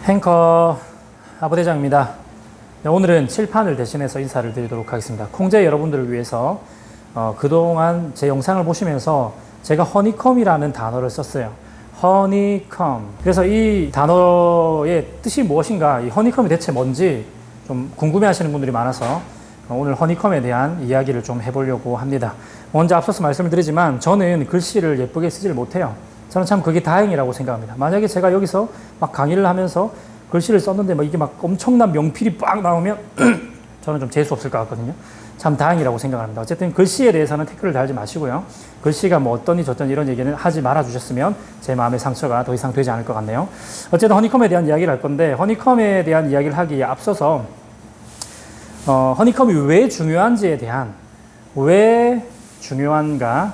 행커 아부대장입니다. 오늘은 칠판을 대신해서 인사를 드리도록 하겠습니다. 콩제 여러분들을 위해서 그동안 제 영상을 보시면서 제가 허니컴이라는 단어를 썼어요. 허니컴. 그래서 이 단어의 뜻이 무엇인가, 이 허니컴이 대체 뭔지 좀 궁금해 하시는 분들이 많아서 오늘 허니컴에 대한 이야기를 좀 해보려고 합니다. 먼저 앞서서 말씀을 드리지만 저는 글씨를 예쁘게 쓰지를 못해요. 저는 참 그게 다행이라고 생각합니다. 만약에 제가 여기서 막 강의를 하면서 글씨를 썼는데 막 이게 막 엄청난 명필이 빡 나오면 저는 좀 재수 없을 것 같거든요. 참 다행이라고 생각합니다. 어쨌든 글씨에 대해서는 태클을 달지 마시고요. 글씨가 뭐 어떠니 저떠니 이런 얘기는 하지 말아 주셨으면 제 마음의 상처가 더 이상 되지 않을 것 같네요. 어쨌든 허니컴에 대한 이야기를 할 건데, 허니컴에 대한 이야기를 하기에 앞서서 허니컴이 왜 중요한지에 대한, 왜 중요한가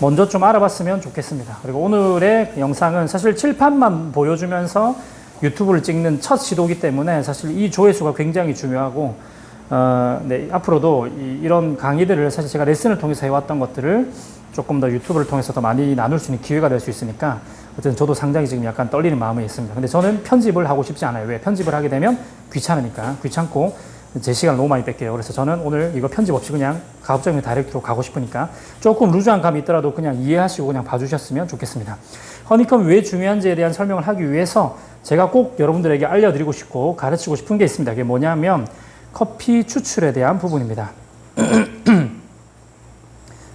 먼저 좀 알아봤으면 좋겠습니다. 그리고 오늘의 영상은 사실 칠판만 보여주면서 유튜브를 찍는 첫 시도이기 때문에 사실 이 조회수가 굉장히 중요하고, 네, 앞으로도 이런 강의들을 사실 제가 레슨을 통해서 해왔던 것들을 조금 더 유튜브를 통해서 더 많이 나눌 수 있는 기회가 될 수 있으니까, 어쨌든 저도 상당히 지금 약간 떨리는 마음이 있습니다. 근데 저는 편집을 하고 싶지 않아요. 왜? 편집을 하게 되면 귀찮고 제 시간을 너무 많이 뺏겨요. 그래서 저는 오늘 이거 편집 없이 그냥 가급적이면 다이렉트로 가고 싶으니까 조금 루즈한 감이 있더라도 그냥 이해하시고 그냥 봐주셨으면 좋겠습니다. 허니컴이 왜 중요한지에 대한 설명을 하기 위해서 제가 꼭 여러분들에게 알려드리고 싶고 가르치고 싶은 게 있습니다. 그게 뭐냐면 커피 추출에 대한 부분입니다.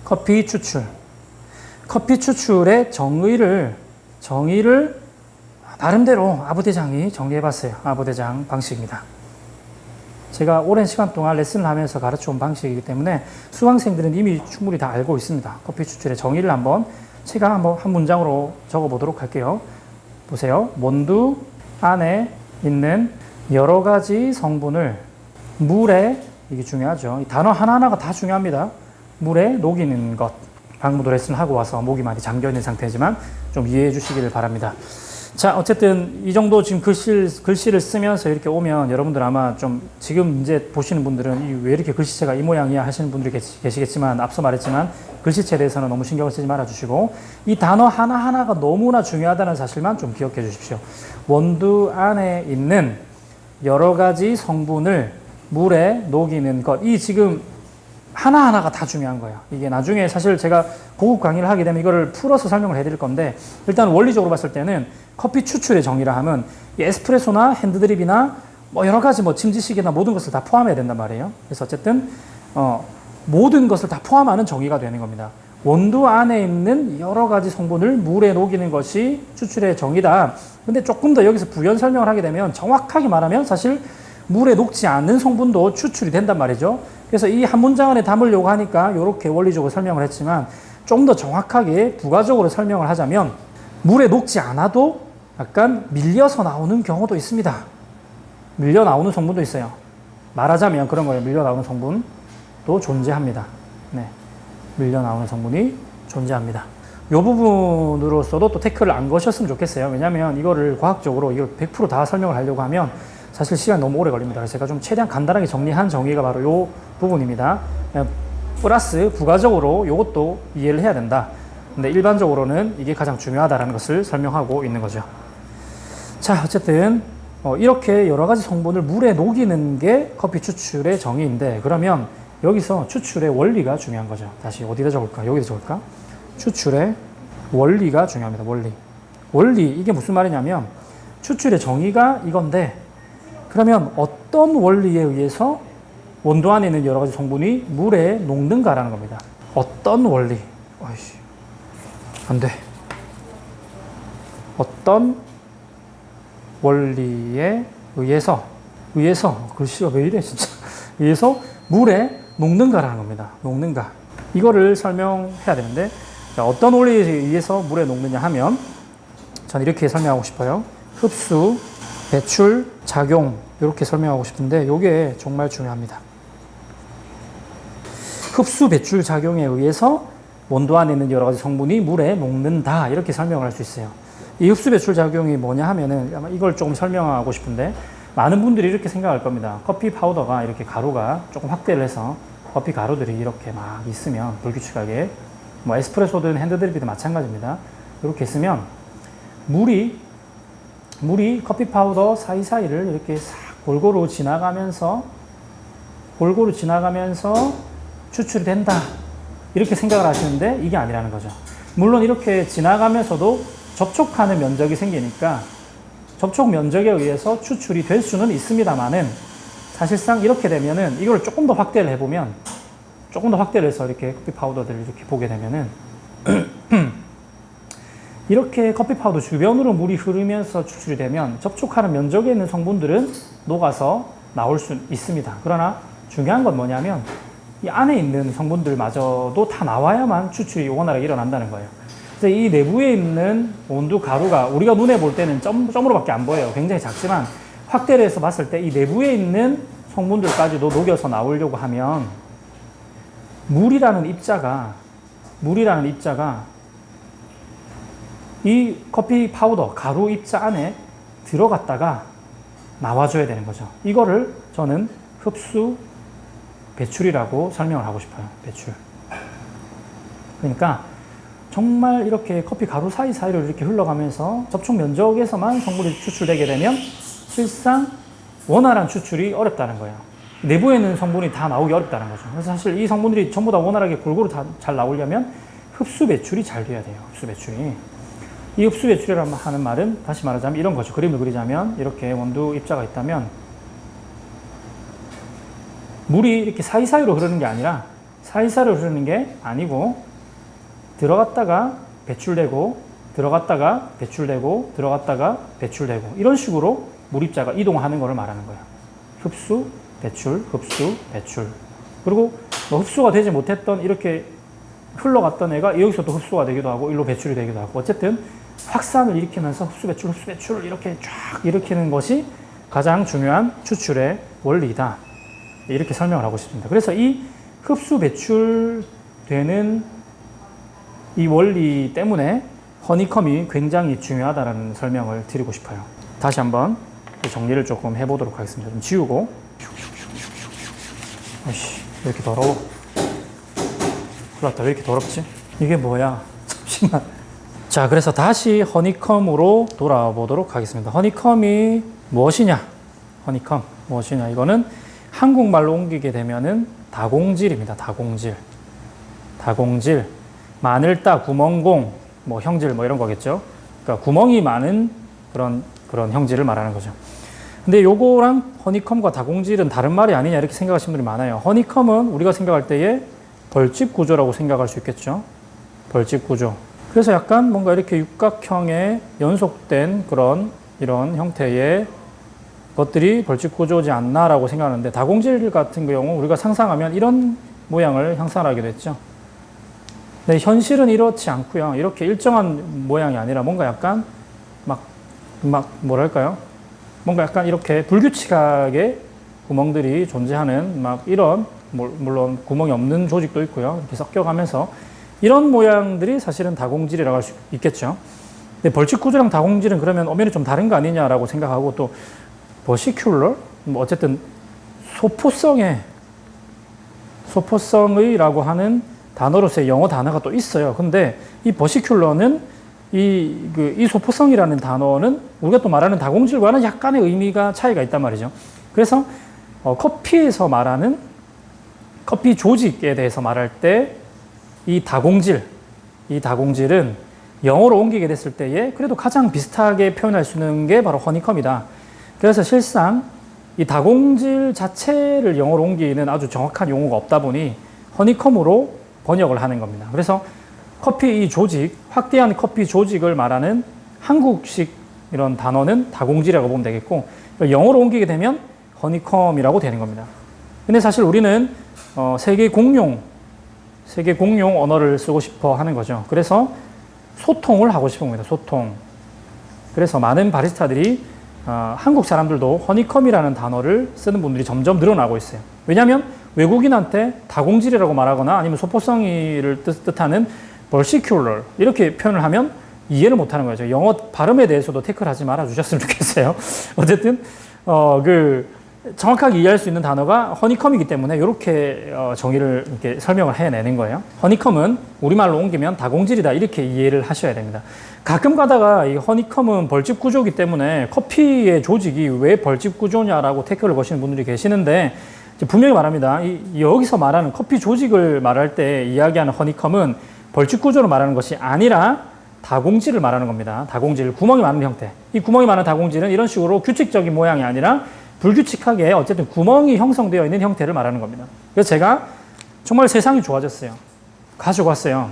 커피 추출의 정의를 나름대로 아부대장이 정리해봤어요. 아부대장 방식입니다. 제가 오랜 시간 동안 레슨을 하면서 가르쳐온 방식이기 때문에 수강생들은 이미 충분히 다 알고 있습니다. 커피 추출의 정의를 제가 한 문장으로 적어보도록 할게요. 보세요. 원두 안에 있는 여러 가지 성분을 물에, 이게 중요하죠. 이 단어 하나하나가 다 중요합니다. 물에 녹이는 것. 방금도 레슨을 하고 와서 목이 많이 잠겨있는 상태지만 좀 이해해 주시기를 바랍니다. 자, 어쨌든 이 정도 지금 글씨를 쓰면서 이렇게 오면 여러분들 아마 좀 지금 이제 보시는 분들은 왜 이렇게 글씨체가 이 모양이야 하시는 분들이 계시겠지만, 앞서 말했지만 글씨체에 대해서는 너무 신경을 쓰지 말아 주시고 이 단어 하나하나가 너무나 중요하다는 사실만 좀 기억해 주십시오. 원두 안에 있는 여러 가지 성분을 물에 녹이는 것. 이 지금 하나하나가 다 중요한 거예요. 이게 나중에 사실 제가 고급 강의를 하게 되면 이거를 풀어서 설명을 해드릴 건데, 일단 원리적으로 봤을 때는 커피 추출의 정의라 하면 에스프레소나 핸드드립이나 뭐 여러 가지 침지식이나 모든 것을 다 포함해야 된단 말이에요. 그래서 어쨌든 모든 것을 다 포함하는 정의가 되는 겁니다. 원두 안에 있는 여러 가지 성분을 물에 녹이는 것이 추출의 정의다. 근데 조금 더 여기서 부연 설명을 하게 되면 정확하게 말하면 사실 물에 녹지 않는 성분도 추출이 된단 말이죠. 그래서 이 한 문장 안에 담으려고 하니까 이렇게 원리적으로 설명을 했지만, 좀 더 정확하게 부가적으로 설명을 하자면 물에 녹지 않아도 약간 밀려서 나오는 경우도 있습니다. 밀려 나오는 성분도 있어요. 말하자면 그런 거예요. 밀려 나오는 성분도 존재합니다. 네, 밀려 나오는 성분이 존재합니다. 이 부분으로서도 또 태클을 안 거셨으면 좋겠어요. 왜냐하면 이거를 과학적으로 이걸 100% 다 설명을 하려고 하면 사실 시간이 너무 오래 걸립니다. 그래서 제가 좀 최대한 간단하게 정리한 정의가 바로 이 부분입니다. 플러스 부가적으로 이것도 이해를 해야 된다. 근데 일반적으로는 이게 가장 중요하다는 것을 설명하고 있는 거죠. 자, 어쨌든 이렇게 여러 가지 성분을 물에 녹이는 게 커피 추출의 정의인데, 그러면 여기서 추출의 원리가 중요한 거죠. 다시 어디다 적을까? 여기다 적을까? 추출의 원리가 중요합니다. 원리, 이게 무슨 말이냐면 추출의 정의가 이건데, 그러면 어떤 원리에 의해서 원두 안에 있는 여러 가지 성분이 물에 녹는가라는 겁니다. 어떤 원리? 아이씨, 안 돼. 어떤 원리에 의해서 글씨가 왜 이래 진짜. 의해서 물에 녹는가라는 겁니다. 녹는가. 이거를 설명해야 되는데, 자, 어떤 원리에 의해서 물에 녹느냐 하면 저는 이렇게 설명하고 싶어요. 흡수, 배출, 작용, 이렇게 설명하고 싶은데 이게 정말 중요합니다. 흡수, 배출, 작용에 의해서 원두 안에 있는 여러 가지 성분이 물에 녹는다, 이렇게 설명을 할 수 있어요. 이 흡수, 배출, 작용이 뭐냐 하면은 아마 이걸 조금 설명하고 싶은데, 많은 분들이 이렇게 생각할 겁니다. 커피 파우더가 이렇게 가루가 조금 확대를 해서 커피 가루들이 이렇게 막 있으면 불규칙하게, 에스프레소든 핸드드립이든 마찬가지입니다. 이렇게 있으면 물이 커피 파우더 사이사이를 이렇게 싹 골고루 지나가면서 추출이 된다. 이렇게 생각을 하시는데 이게 아니라는 거죠. 물론 이렇게 지나가면서도 접촉하는 면적이 생기니까 접촉 면적에 의해서 추출이 될 수는 있습니다만은 사실상 이렇게 되면은 이걸 조금 더 확대를 해보면 조금 더 확대를 해서 이렇게 커피 파우더들을 이렇게 보게 되면은 이렇게 커피 파우더 주변으로 물이 흐르면서 추출이 되면 접촉하는 면적에 있는 성분들은 녹아서 나올 수 있습니다. 그러나 중요한 건 뭐냐면 이 안에 있는 성분들마저도 다 나와야만 추출이 원활하게 일어난다는 거예요. 그래서 이 내부에 있는 원두 가루가 우리가 눈에 볼 때는 점으로밖에 안 보여요. 굉장히 작지만 확대를 해서 봤을 때 이 내부에 있는 성분들까지도 녹여서 나오려고 하면 물이라는 입자가 이 커피 파우더 가루 입자 안에 들어갔다가 나와줘야 되는 거죠. 이거를 저는 흡수 배출이라고 설명을 하고 싶어요. 배출. 그러니까 정말 이렇게 커피 가루 사이사이를 이렇게 흘러가면서 접촉 면적에서만 성분이 추출되게 되면 실상 원활한 추출이 어렵다는 거예요. 내부에 있는 성분이 다 나오기 어렵다는 거죠. 그래서 사실 이 성분들이 전부 다 원활하게 골고루 다 잘 나오려면 흡수 배출이 잘 돼야 돼요. 흡수 배출이. 이 흡수 배출이라고 하는 말은 다시 말하자면 이런 거죠. 그림을 그리자면 이렇게 원두 입자가 있다면 물이 이렇게 사이사이로 흐르는 게 아니고 들어갔다가 배출되고 들어갔다가 배출되고 들어갔다가 배출되고 이런 식으로 물 입자가 이동하는 것을 말하는 거예요. 흡수, 배출, 흡수, 배출. 그리고 뭐 흡수가 되지 못했던 이렇게 흘러갔던 애가 여기서 또 흡수가 되기도 하고 일로 배출이 되기도 하고 어쨌든 확산을 일으키면서 흡수, 배출 이렇게 쫙 일으키는 것이 가장 중요한 추출의 원리다. 이렇게 설명을 하고 싶습니다. 그래서 이 흡수 배출되는 이 원리 때문에 허니컴이 굉장히 중요하다는 설명을 드리고 싶어요. 다시 한번 정리를 조금 해보도록 하겠습니다. 좀 지우고. 아이씨, 왜 이렇게 더러워? 큰일 났다. 왜 이렇게 더럽지? 이게 뭐야? 잠시만. 자, 그래서 다시 허니컴으로 돌아와 보도록 하겠습니다. 허니컴이 무엇이냐? 허니컴 무엇이냐? 이거는 한국말로 옮기게 되면은 다공질입니다. 다공질. 마늘따, 구멍공, 뭐 형질 뭐 이런 거겠죠. 그러니까 구멍이 많은 그런 형질을 말하는 거죠. 근데 요거랑 허니컴과 다공질은 다른 말이 아니냐 이렇게 생각하시는 분들이 많아요. 허니컴은 우리가 생각할 때에 벌집 구조라고 생각할 수 있겠죠. 벌집 구조. 그래서 약간 뭔가 이렇게 육각형의 연속된 이런 형태의 것들이 벌집 구조지 않나라고 생각하는데 다공질 같은 경우 우리가 상상하면 이런 모양을 형상하게 됐죠. 근데 현실은 이렇지 않고요. 이렇게 일정한 모양이 아니라 뭔가 약간 뭐랄까요? 뭔가 약간 이렇게 불규칙하게 구멍들이 존재하는 이런 물론 구멍이 없는 조직도 있고요. 이렇게 섞여가면서 이런 모양들이 사실은 다공질이라고 할 수 있겠죠. 근데 벌집 구조랑 다공질은 그러면 엄연히 좀 다른 거 아니냐라고 생각하고 또 버시큘러 뭐 어쨌든 소포성의라고 하는 단어로서의 영어 단어가 또 있어요. 근데 이 버시큘러는 이 소포성이라는 단어는 우리가 또 말하는 다공질과는 약간의 의미가 차이가 있단 말이죠. 그래서 커피에서 말하는 커피 조직에 대해서 말할 때 이 다공질은 영어로 옮기게 됐을 때에 그래도 가장 비슷하게 표현할 수 있는 게 바로 허니컴이다. 그래서 실상 이 다공질 자체를 영어로 옮기는 아주 정확한 용어가 없다 보니 허니컴으로 번역을 하는 겁니다. 그래서 커피 이 조직, 확대한 커피 조직을 말하는 한국식 이런 단어는 다공질이라고 보면 되겠고 영어로 옮기게 되면 허니컴이라고 되는 겁니다. 근데 사실 우리는 세계 공용 언어를 쓰고 싶어 하는 거죠. 그래서 소통을 하고 싶은 겁니다. 소통. 그래서 많은 바리스타들이 한국 사람들도 허니컴이라는 단어를 쓰는 분들이 점점 늘어나고 있어요. 왜냐하면 외국인한테 다공질이라고 말하거나 아니면 소포성이를 뜻하는 버시큘러 이렇게 표현을 하면 이해를 못하는 거죠. 영어 발음에 대해서도 태클하지 말아 주셨으면 좋겠어요. 어쨌든 정확하게 이해할 수 있는 단어가 허니컴이기 때문에 이렇게 정의를 이렇게 설명을 해내는 거예요. 허니컴은 우리말로 옮기면 다공질이다 이렇게 이해를 하셔야 됩니다. 가끔 가다가 이 허니컴은 벌집 구조이기 때문에 커피의 조직이 왜 벌집 구조냐라고 태클을 거시는 분들이 계시는데 분명히 말합니다. 여기서 말하는 커피 조직을 말할 때 이야기하는 허니컴은 벌집 구조를 말하는 것이 아니라 다공질을 말하는 겁니다. 다공질, 구멍이 많은 형태. 이 구멍이 많은 다공질은 이런 식으로 규칙적인 모양이 아니라 불규칙하게 어쨌든 구멍이 형성되어 있는 형태를 말하는 겁니다. 그래서 제가 정말 세상이 좋아졌어요. 가지고 왔어요.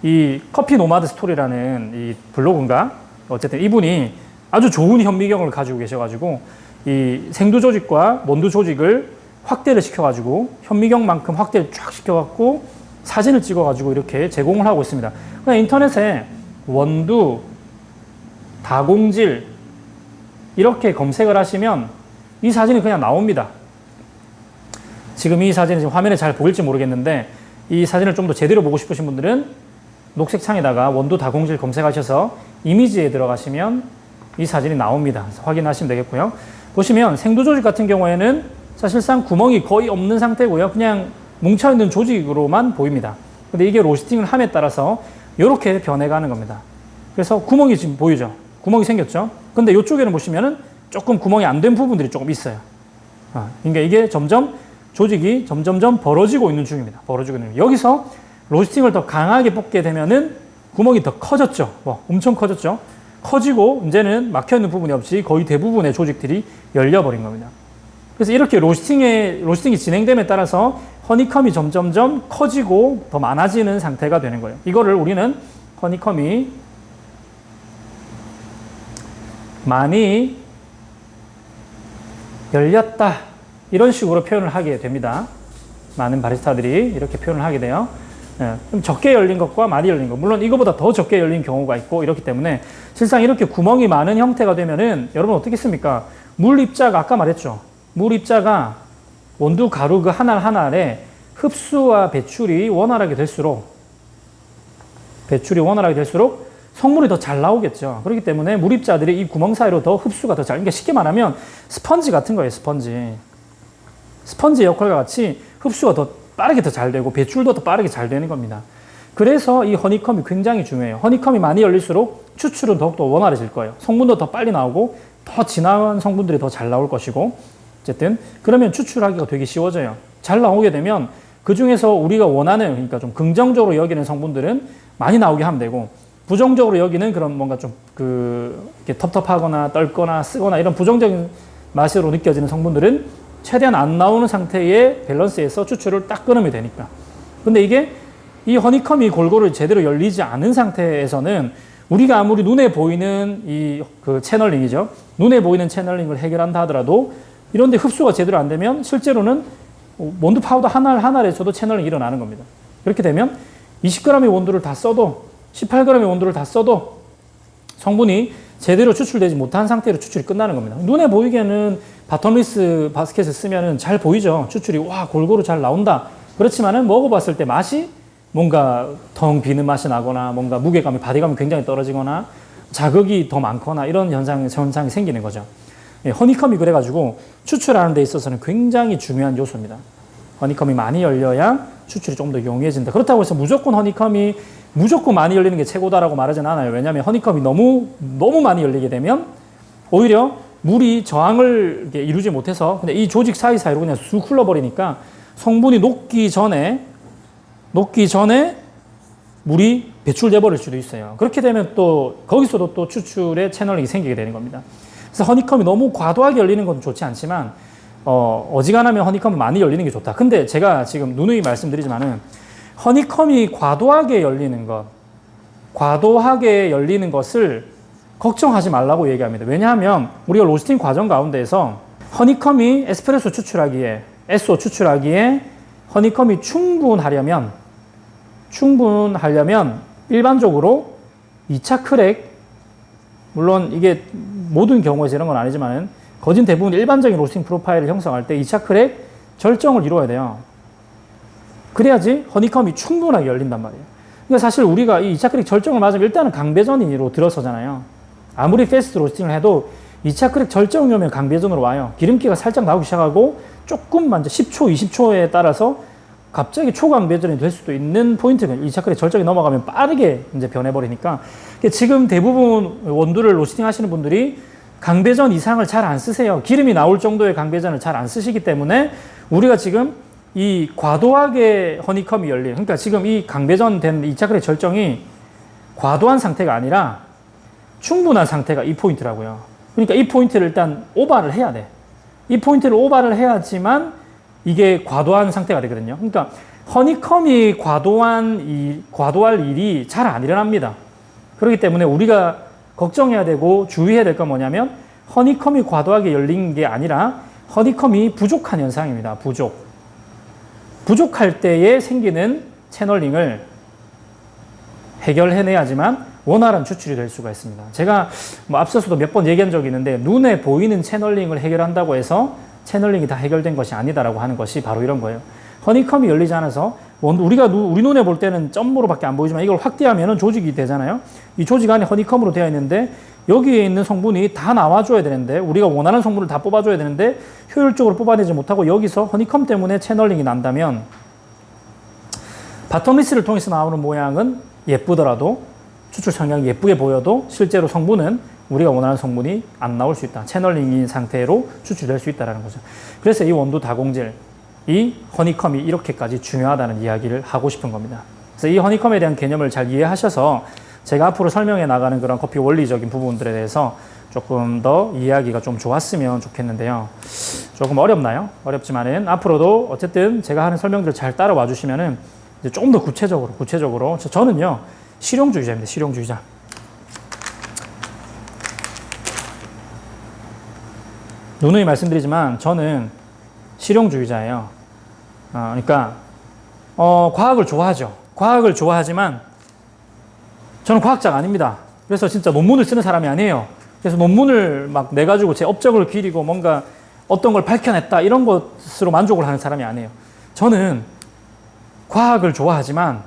이 커피 노마드 스토리라는 이 블로그인가? 어쨌든 이분이 아주 좋은 현미경을 가지고 계셔가지고 이 생두 조직과 원두 조직을 확대를 시켜가지고 현미경만큼 확대를 쫙 시켜갖고 사진을 찍어가지고 이렇게 제공을 하고 있습니다. 그냥 인터넷에 원두, 다공질 이렇게 검색을 하시면 이 사진이 그냥 나옵니다. 지금 이 사진이 지금 화면에 잘 보일지 모르겠는데 이 사진을 좀 더 제대로 보고 싶으신 분들은 녹색 창에다가 원두 다공질 검색하셔서 이미지에 들어가시면 이 사진이 나옵니다. 그래서 확인하시면 되겠고요. 보시면 생두 조직 같은 경우에는 사실상 구멍이 거의 없는 상태고요. 그냥 뭉쳐있는 조직으로만 보입니다. 근데 이게 로스팅을 함에 따라서 이렇게 변해가는 겁니다. 그래서 구멍이 지금 보이죠? 구멍이 생겼죠? 근데 이쪽에는 보시면은 조금 구멍이 안 된 부분들이 조금 있어요. 그러니까 이게 점점 조직이 점점점 벌어지고 있는 중입니다. 벌어지고 있는 중. 여기서 로스팅을 더 강하게 볶게 되면은 구멍이 더 커졌죠. 엄청 커졌죠. 커지고 이제는 막혀있는 부분이 없이 거의 대부분의 조직들이 열려버린 겁니다. 그래서 이렇게 로스팅이 진행됨에 따라서 허니컴이 점점점 커지고 더 많아지는 상태가 되는 거예요. 이거를 우리는 허니컴이 많이 열렸다 이런 식으로 표현을 하게 됩니다. 많은 바리스타들이 이렇게 표현을 하게 돼요. 좀 적게 열린 것과 많이 열린 것, 물론 이거보다 더 적게 열린 경우가 있고 이렇기 때문에 실상 이렇게 구멍이 많은 형태가 되면은 여러분 어떻겠습니까? 물 입자가 아까 말했죠. 물 입자가 원두 가루 그 하나하나에 흡수와 배출이 원활하게 될수록 성물이 더 잘 나오겠죠. 그렇기 때문에 물입자들이 이 구멍 사이로 더 흡수가 더 잘, 그러니까 쉽게 말하면 스펀지 같은 거예요, 스펀지. 스펀지 역할과 같이 흡수가 더 빠르게 더 잘 되고 배출도 더 빠르게 잘 되는 겁니다. 그래서 이 허니컴이 굉장히 중요해요. 허니컴이 많이 열릴수록 추출은 더욱더 원활해질 거예요. 성분도 더 빨리 나오고 더 진한 성분들이 더 잘 나올 것이고 어쨌든 그러면 추출하기가 되게 쉬워져요. 잘 나오게 되면 그 중에서 우리가 원하는, 그러니까 좀 긍정적으로 여기는 성분들은 많이 나오게 하면 되고 부정적으로 여기는 그런 뭔가 좀 이렇게 텁텁하거나 떫거나 쓰거나 이런 부정적인 맛으로 느껴지는 성분들은 최대한 안 나오는 상태의 밸런스에서 추출을 딱 끊으면 되니까. 근데 이게 이 허니컴이 골고루 제대로 열리지 않은 상태에서는 우리가 아무리 눈에 보이는 그 채널링이죠. 눈에 보이는 채널링을 해결한다 하더라도 이런데 흡수가 제대로 안 되면 실제로는 원두 파우더 하나에서도 채널링이 일어나는 겁니다. 그렇게 되면 20g의 원두를 다 써도 18g의 원두를 다 써도 성분이 제대로 추출되지 못한 상태로 추출이 끝나는 겁니다. 눈에 보이기에는 바톤리스 바스켓을 쓰면은 잘 보이죠. 추출이 골고루 잘 나온다. 그렇지만은 먹어봤을 때 맛이 뭔가 텅 비는 맛이 나거나 뭔가 무게감이 바디감이 굉장히 떨어지거나 자극이 더 많거나 이런 현상이 생기는 거죠. 허니컴이 그래가지고 추출하는 데 있어서는 굉장히 중요한 요소입니다. 허니컴이 많이 열려야 추출이 좀 더 용이해진다. 그렇다고 해서 무조건 허니컴이 무조건 많이 열리는 게 최고다라고 말하진 않아요. 왜냐하면 허니컴이 너무 많이 열리게 되면 오히려 물이 저항을 이루지 못해서 근데 이 조직 사이사이로 그냥 쑥 흘러버리니까 성분이 녹기 전에 물이 배출돼 버릴 수도 있어요. 그렇게 되면 또 거기서도 또 추출의 채널링이 생기게 되는 겁니다. 그래서 허니컴이 너무 과도하게 열리는 건 좋지 않지만 어지간하면 허니컴이 많이 열리는 게 좋다. 근데 제가 지금 누누이 말씀드리지만은 허니컴이 과도하게 열리는 것을 걱정하지 말라고 얘기합니다. 왜냐하면 우리가 로스팅 과정 가운데에서 허니컴이 에스프레소 추출하기에, 에소 추출하기에 허니컴이 충분하려면 일반적으로 2차 크랙, 물론 이게 모든 경우에서 이런 건 아니지만은 거진 대부분 일반적인 로스팅 프로파일을 형성할 때 2차 크랙 절정을 이루어야 돼요. 그래야지 허니컴이 충분하게 열린단 말이에요. 그러니까 사실 우리가 이 2차 크랙 절정을 맞으면 일단은 강배전으로 들어서잖아요. 아무리 패스트 로스팅을 해도 2차 크랙 절정이 오면 강배전으로 와요. 기름기가 살짝 나오기 시작하고 조금만 이제 10초, 20초에 따라서 갑자기 초강배전이 될 수도 있는 포인트가 2차 크랙 절정이 넘어가면 빠르게 이제 변해버리니까 지금 대부분 원두를 로스팅 하시는 분들이 강배전 이상을 잘 안 쓰세요. 기름이 나올 정도의 강배전을 잘 안 쓰시기 때문에 우리가 지금 이 과도하게 허니컴이 열린, 그러니까 지금 이 강배전 된 2차 크랙 절정이 과도한 상태가 아니라 충분한 상태가 이 포인트라고요. 그러니까 이 포인트를 일단 오버를 해야 돼. 이 포인트를 오버를 해야지만 이게 과도한 상태가 되거든요. 그러니까 허니컴이 과도할 일이 잘 안 일어납니다. 그렇기 때문에 우리가 걱정해야 되고 주의해야 될 건 뭐냐면 허니컴이 과도하게 열린 게 아니라 허니컴이 부족한 현상입니다. 부족할 때에 생기는 채널링을 해결해내야지만 원활한 추출이 될 수가 있습니다. 제가 앞서서도 몇 번 얘기한 적이 있는데 눈에 보이는 채널링을 해결한다고 해서 채널링이 다 해결된 것이 아니다라고 하는 것이 바로 이런 거예요. 허니컴이 열리지 않아서 우리 눈에 볼 때는 점으로밖에 안 보이지만 이걸 확대하면 조직이 되잖아요. 이 조직 안에 허니컴으로 되어 있는데 여기에 있는 성분이 다 나와줘야 되는데 우리가 원하는 성분을 다 뽑아줘야 되는데 효율적으로 뽑아내지 못하고 여기서 허니컴 때문에 채널링이 난다면 바텀리스를 통해서 나오는 모양은 예쁘더라도 추출 성향이 예쁘게 보여도 실제로 성분은 우리가 원하는 성분이 안 나올 수 있다. 채널링인 상태로 추출될 수 있다는 거죠. 그래서 이 원두 다공질, 이 허니컴이 이렇게까지 중요하다는 이야기를 하고 싶은 겁니다. 그래서 이 허니컴에 대한 개념을 잘 이해하셔서 제가 앞으로 설명해 나가는 그런 커피 원리적인 부분들에 대해서 조금 더 이해하기가 좀 좋았으면 좋겠는데요. 조금 어렵나요? 어렵지만은 앞으로도 어쨌든 제가 하는 설명들 잘 따라와 주시면은 이제 조금 더 구체적으로 저는요 실용주의자입니다. 실용주의자. 누누이 말씀드리지만 저는 실용주의자예요. 그러니까 과학을 좋아하죠. 과학을 좋아하지만 저는 과학자가 아닙니다. 그래서 진짜 논문을 쓰는 사람이 아니에요. 그래서 논문을 막 내가지고 제 업적을 기리고 뭔가 어떤 걸 밝혀냈다 이런 것으로 만족을 하는 사람이 아니에요. 저는 과학을 좋아하지만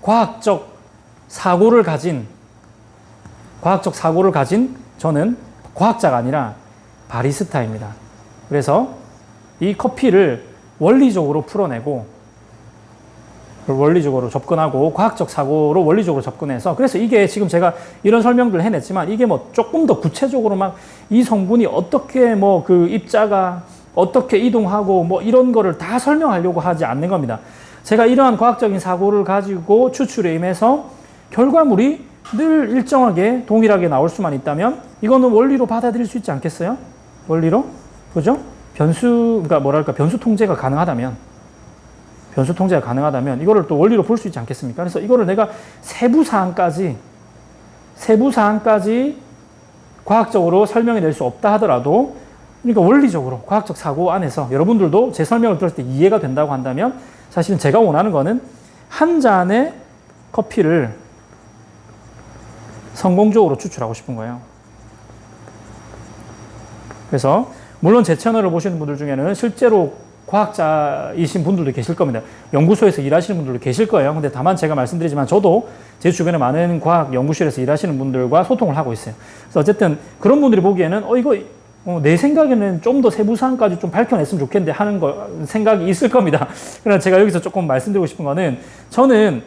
과학적 사고를 가진 저는 과학자가 아니라 바리스타입니다. 그래서 이 커피를 원리적으로 풀어내고 원리적으로 접근하고 과학적 사고로 원리적으로 접근해서 그래서 이게 지금 제가 이런 설명들을 해냈지만 이게 뭐 조금 더 구체적으로 막 이 성분이 어떻게 뭐 그 입자가 어떻게 이동하고 뭐 이런 거를 다 설명하려고 하지 않는 겁니다. 제가 이러한 과학적인 사고를 가지고 추출에 임해서 결과물이 늘 일정하게 동일하게 나올 수만 있다면 이거는 원리로 받아들일 수 있지 않겠어요? 원리로? 그죠? 변수 통제가 가능하다면 이거를 또 원리로 볼 수 있지 않겠습니까? 그래서 이거를 내가 세부 사항까지 과학적으로 설명해 낼 수 없다 하더라도 그러니까 원리적으로 과학적 사고 안에서 여러분들도 제 설명을 들었을 때 이해가 된다고 한다면 사실은 제가 원하는 거는 한 잔의 커피를 성공적으로 추출하고 싶은 거예요. 그래서 물론 제 채널을 보시는 분들 중에는 실제로 과학자이신 분들도 계실 겁니다. 연구소에서 일하시는 분들도 계실 거예요. 근데 다만 제가 말씀드리지만 저도 제 주변에 많은 과학 연구실에서 일하시는 분들과 소통을 하고 있어요. 그래서 어쨌든 그런 분들이 보기에는 내 생각에는 좀 더 세부 사항까지 좀 밝혀냈으면 좋겠는데 하는 생각이 있을 겁니다. 그러나 제가 여기서 조금 말씀드리고 싶은 거는 저는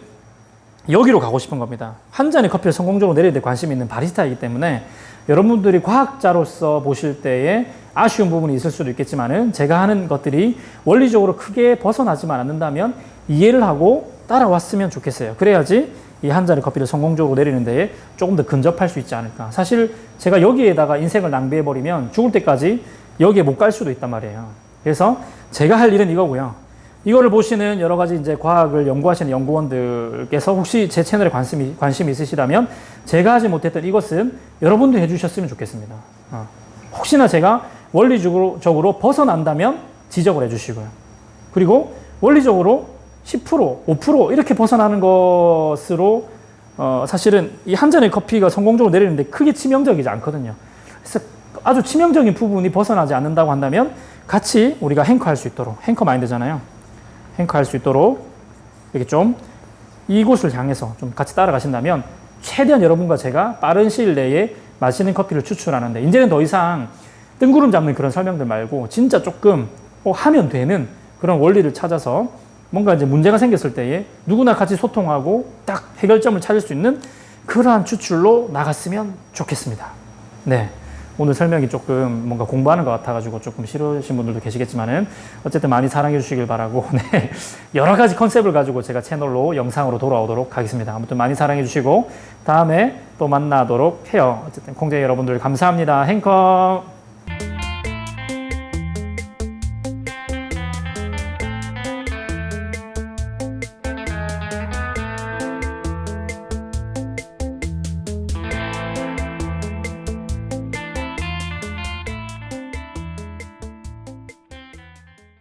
여기로 가고 싶은 겁니다. 한 잔의 커피를 성공적으로 내리는 데 관심이 있는 바리스타이기 때문에 여러분들이 과학자로서 보실 때에 아쉬운 부분이 있을 수도 있겠지만은 제가 하는 것들이 원리적으로 크게 벗어나지만 않는다면 이해를 하고 따라왔으면 좋겠어요. 그래야지 이 한 잔의 커피를 성공적으로 내리는 데에 조금 더 근접할 수 있지 않을까. 사실 제가 여기에다가 인생을 낭비해버리면 죽을 때까지 여기에 못 갈 수도 있단 말이에요. 그래서 제가 할 일은 이거고요. 이거를 보시는 여러 가지 이제 과학을 연구하시는 연구원들께서 혹시 제 채널에 관심이 있으시다면 제가 하지 못했던 이것은 여러분도 해주셨으면 좋겠습니다. 혹시나 제가 원리적으로 벗어난다면 지적을 해주시고요. 그리고 원리적으로 10%, 5% 이렇게 벗어나는 것으로 사실은 이 한 잔의 커피가 성공적으로 내리는데 크게 치명적이지 않거든요. 그래서 아주 치명적인 부분이 벗어나지 않는다고 한다면 같이 우리가 행커할 수 있도록, 행커 마인드잖아요. 행커할 수 있도록 이렇게 좀 이곳을 향해서 좀 같이 따라가신다면 최대한 여러분과 제가 빠른 시일 내에 맛있는 커피를 추출하는데 이제는 더 이상 뜬구름 잡는 그런 설명들 말고 진짜 조금 하면 되는 그런 원리를 찾아서 뭔가 이제 문제가 생겼을 때에 누구나 같이 소통하고 딱 해결점을 찾을 수 있는 그러한 추출로 나갔으면 좋겠습니다. 네. 오늘 설명이 조금 뭔가 공부하는 것 같아가지고 조금 싫으신 분들도 계시겠지만은 어쨌든 많이 사랑해 주시길 바라고 네. 여러 가지 컨셉을 가지고 제가 채널로 영상으로 돌아오도록 하겠습니다. 아무튼 많이 사랑해 주시고 다음에 또 만나도록 해요. 어쨌든 공재 여러분들 감사합니다. 행커